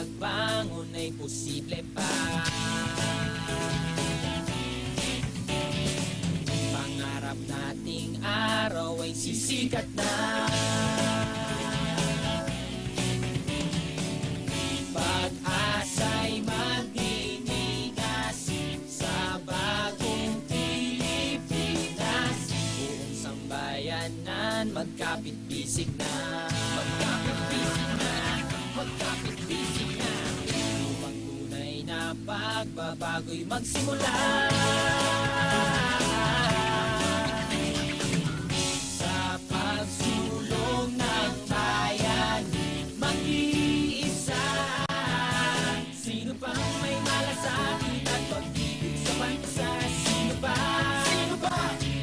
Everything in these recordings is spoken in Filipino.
pagbangon ay posible pa. Pangarap nating araw ay sisikat na. Pag-asa'y magdinigas sa bagong Pilipinas. Buong sambayanan magkapit-bisig na. Magkapit-bisig na, magkapit-bisig na. Upang tunay na pagbabago'y magsimula. Sa pagsulong ng bayan, mag-iisa. Sino pang may malasakit at pag-ibig sa bansa? Sino ba? Sino ba?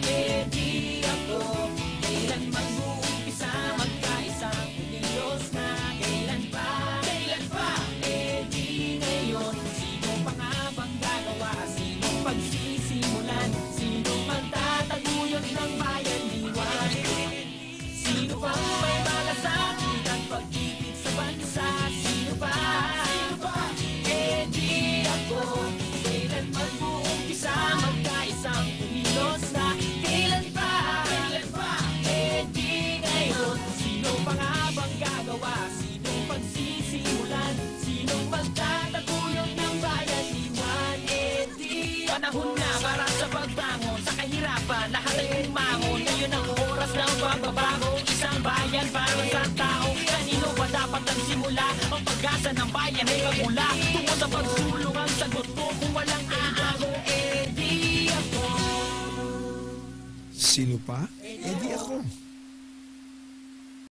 Eh di ako. Kailan mag-uumpisa? Magkaisang unidos na. Kailan pa? Kailan pa? Eh di ngayon. Sino pa nga bang gagawa? Sino pagsisimulan? Sino magtataguyod ng bayan liwanag? Sino pang may malasakit at pag-ibig sa bansa? Sino ba? Sino ba? Eh di ako. Kailan mag-uumpisa? Magkaisang kumilos na. Kailan pa? Kailan pa? Eh di ngayon. Sino pa nga bang gagawa? Sino pagsisimulan? Sino magtataguyod ng bayan liwan? Eh di panahon na para sa pagbangon sa kahirapan. Lahat ay umangon. Ngayon ang oras ng pagbabago. Isang bayan para sa tao. Kanino ba dapat nagsimula? Ang pag-asa ng bayan ay magmula. Tungo sa pagsulong ang sagot ko. Kung walang aago, eh di ako. Sino pa?